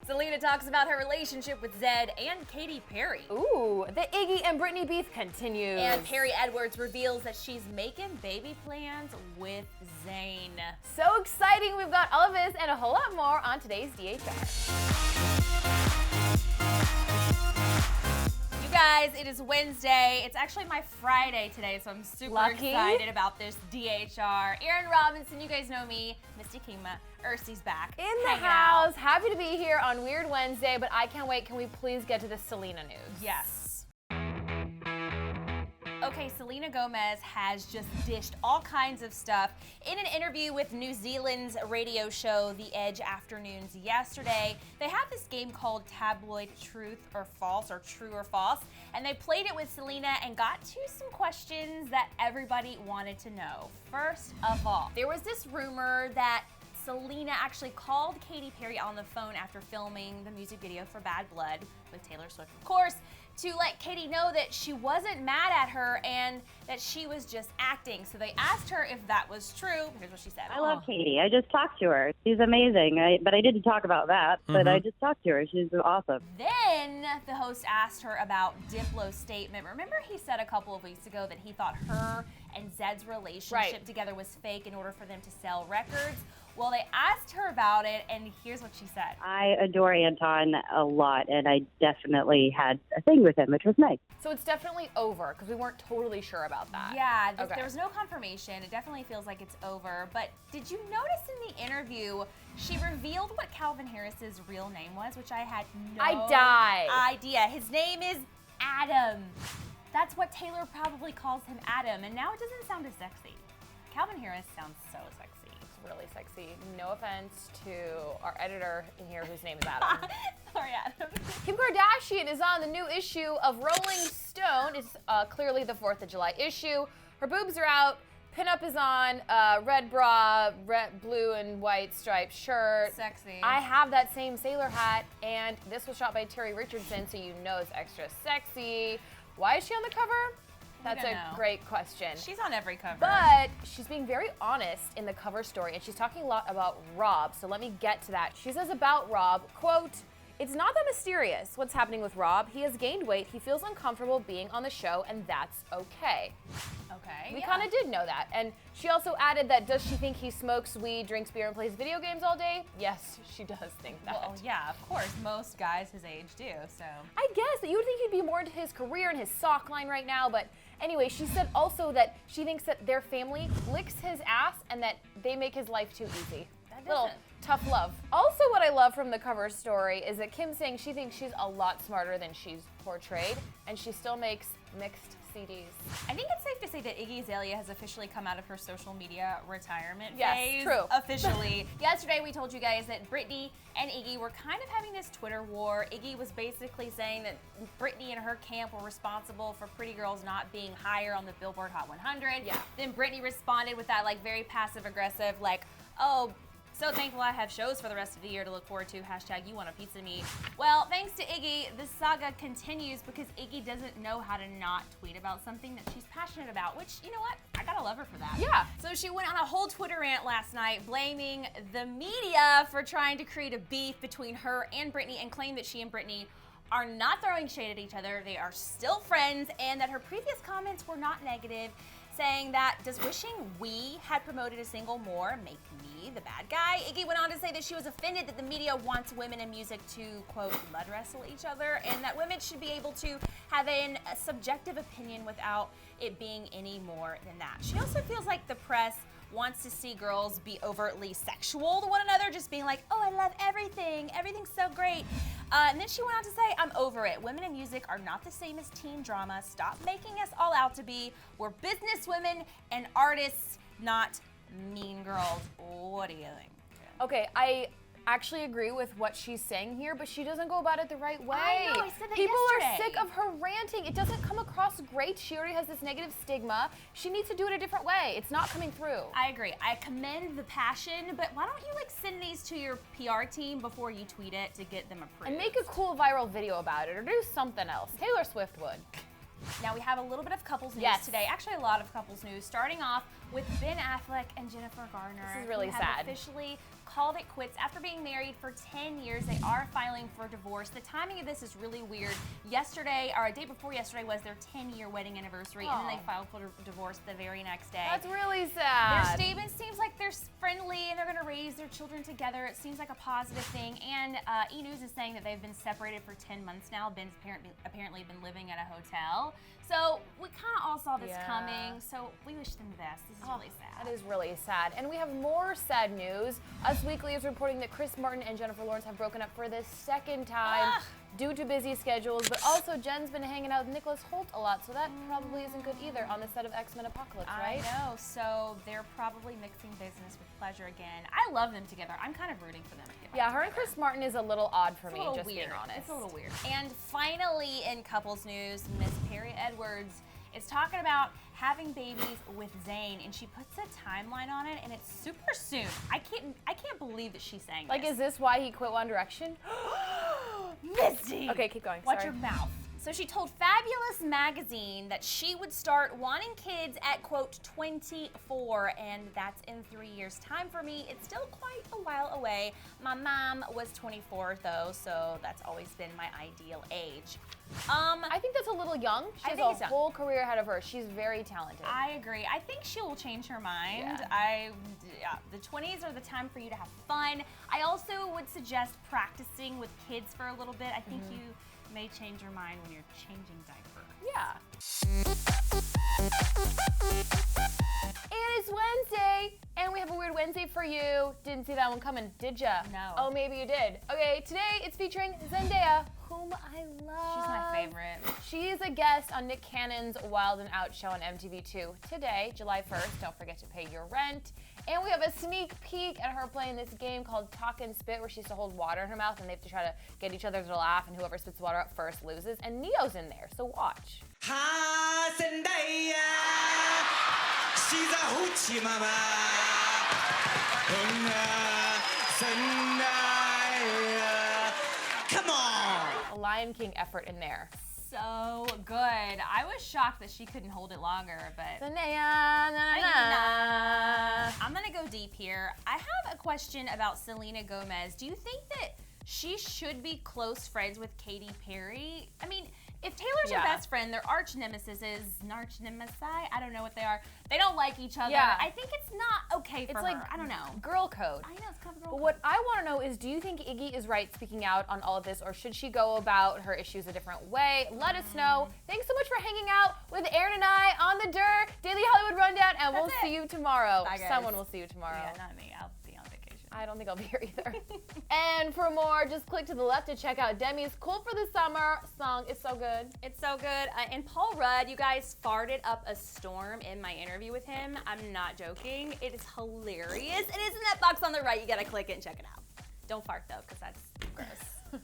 Selena talks about her relationship with Zed and Katy Perry. Ooh, the Iggy and Britney beef continues. And Perrie Edwards reveals that she's making baby plans with Zayn. So exciting. We've got all of this and a whole lot more on today's DHR. You guys, it is Wednesday. It's actually my Friday today, so I'm super excited about this DHR. Aaron Robinson, you guys know me. Misty Kingma, Ursi's back. In the house. Happy to be here on Weird Wednesday, but I can't wait. Can we please get to the Selena news? Yes. Okay, Selena Gomez has just dished all kinds of stuff in an interview with New Zealand's radio show, The Edge Afternoons yesterday. They have this game called Tabloid Truth or False, or True or False, and they played it with Selena and got to some questions that everybody wanted to know. First of all, there was this rumor that Selena actually called Katy Perry on the phone after filming the music video for Bad Blood with Taylor Swift, of course, to let Katy know that she wasn't mad at her and that she was just acting. So they asked her if that was true. Here's what she said. I love Katy. I just talked to her. She's amazing. But I didn't talk about that. But I just talked to her. She's awesome. Then the host asked her about Diplo's statement. Remember he said a couple of weeks ago that he thought her and Zed's relationship together was fake in order for them to sell records? Well, they asked her about it, and here's what she said. I adore Anton a lot, and I definitely had a thing with him, which was nice. So it's definitely over, because we weren't totally sure about that. Yeah, there was no confirmation. It definitely feels like it's over. But did you notice in the interview, she revealed what Calvin Harris's real name was, which I had no idea. His name is Adam. That's what Taylor probably calls him, Adam, and now it doesn't sound as sexy. Calvin Harris sounds so sexy. Really sexy. No offense to our editor in here whose name is Adam. Sorry, Adam. Kim Kardashian is on the new issue of Rolling Stone. It's clearly the 4th of July issue. Her boobs are out. Pinup is on. Red bra, red, blue, and white striped shirt. Sexy. I have that same sailor hat, and this was shot by Terry Richardson, so you know it's extra sexy. Why is she on the cover? That's a great question. She's on every cover. But she's being very honest in the cover story, and she's talking a lot about Rob, so let me get to that. She says about Rob, quote, "It's not that mysterious what's happening with Rob. He has gained weight, he feels uncomfortable being on the show, and that's okay." Okay. We kind of did know that. And she also added that, does she think he smokes weed, drinks beer, and plays video games all day? Yes, she does think that. Well, yeah, of course. Most guys his age do, so. I guess that you would think he'd be more into his career and his sock line right now, but anyway, she said also that she thinks that their family licks his ass and that they make his life too easy. Little tough love. Also, what I love from the cover story is that Kim's saying she thinks she's a lot smarter than she's portrayed, and she still makes mixed CDs. I think it's safe to say that Iggy Azalea has officially come out of her social media retirement phase. Yes, true. Officially. Yesterday we told you guys that Britney and Iggy were kind of having this Twitter war. Iggy was basically saying that Britney and her camp were responsible for Pretty Girls not being higher on the Billboard Hot 100. Yeah. Then Britney responded with that like very passive aggressive like, oh, so thankful I have shows for the rest of the year to look forward to. # you want a piece of me. Well, thanks to Iggy, this saga continues because Iggy doesn't know how to not tweet about something that she's passionate about, which, you know what? I gotta love her for that. Yeah. So she went on a whole Twitter rant last night blaming the media for trying to create a beef between her and Britney and claimed that she and Britney are not throwing shade at each other. They are still friends, and that her previous comments were not negative, saying that, does wishing we had promoted a single more make me the bad guy? Iggy went on to say that she was offended that the media wants women in music to, quote, mud wrestle each other, and that women should be able to have a subjective opinion without it being any more than that. She also feels like the press wants to see girls be overtly sexual to one another, just being like, oh, I love everything, everything's so great. And then she went on to say, I'm over it. Women in music are not the same as teen drama. Stop making us all out to be. We're business women and artists, not mean girls. What do you think? Okay, I actually agree with what she's saying here, but she doesn't go about it the right way. I know, I said that People yesterday. are sick of her ranting. It doesn't come across great. She already has this negative stigma. She needs to do it a different way. It's not coming through. I agree. I commend the passion, but why don't you like send these to your PR team before you tweet it to get them approved? And make a cool viral video about it, or do something else. Taylor Swift would. Now we have a little bit of couples news today. Actually, a lot of couples news. Starting off with Ben Affleck and Jennifer Garner. This is really who have sad. officially called it quits after being married for 10 years. They are filing for divorce. The timing of this is really weird. Yesterday, or a day before yesterday, was their 10-year wedding anniversary, and then they filed for divorce the very next day. That's really sad. Their statement seems like they're friendly and they're going to raise their children together. It seems like a positive thing. And E! News is saying that they've been separated for 10 months now. Ben's apparently been living at a hotel. So we kind of all saw this coming. So we wish them the best. This is really sad. That is really sad. And we have more sad news. Us Weekly is reporting that Chris Martin and Jennifer Lawrence have broken up for the second time due to busy schedules. But also, Jen's been hanging out with Nicholas Hoult a lot, so that probably isn't good either on the set of X-Men Apocalypse, right? I know. So they're probably mixing business with pleasure again. I love them together. I'm kind of rooting for them to get back her and together. Chris Martin is a little odd for me, just weird. being honest. It's a little weird. And finally, in couples news, Miss Perrie Edwards is talking about having babies with Zayn, and she puts a timeline on it, and it's super soon. I can't believe that she's saying Like, this. is this why he quit One Direction? Misty! Okay, keep going. Watch Sorry. your mouth. So she told Fabulous Magazine that she would start wanting kids at, quote, 24, and that's in 3 years' time for me. It's still quite a while away. My mom was 24, though, so that's always been my ideal age. I think that's a little young. She has a whole career ahead of her. She's very talented. I agree. I think she will change her mind. The 20s are the time for you to have fun. I also would suggest practicing with kids for a little bit. I think you may change your mind when you're changing diapers. Yeah. And it's Wednesday, and we have a weird Wednesday for you. Didn't see that one coming, did ya? No. Oh, maybe you did. Okay, today it's featuring Zendaya, whom I love. She's my favorite. She is a guest on Nick Cannon's Wild and Out show on MTV2 today, July 1st. Don't forget to pay your rent. And we have a sneak peek at her playing this game called Talk and Spit, where she has to hold water in her mouth, and they have to try to get each other to laugh, and whoever spits the water out first loses. And Neo's in there, so watch. Ha, Zendaya, she's a hoochie mama. Zendaya, come on. A Lion King effort in there. So good. I was shocked that she couldn't hold it longer, but Zendaya, I'm gonna go deep here. I have a question about Selena Gomez. Do you think that she should be close friends with Katy Perry? I mean, if Taylor's her best friend, their arch nemesis is I don't know what they are. They don't like each other. Yeah. I think it's not okay for It's her. like I don't know. girl code. I know, it's kind of girl But code. what I want to know is, do you think Iggy is right speaking out on all of this, or should she go about her issues a different way? Let us know. Thanks so much for hanging out with Aaron and I on the Dirt Daily Hollywood Rundown, and we'll see you tomorrow. Bye, guys. Someone will see you tomorrow. Yeah, not me. I'll be on vacation. I don't think I'll be here either. And for more, just click to the left to check out Demi's Cool for the Summer song. It's so good. It's so good. And Paul Rudd, you guys farted up a storm in my interview with him. I'm not joking. It is hilarious. It is in that box on the right. You gotta click it and check it out. Don't fart though, because that's gross.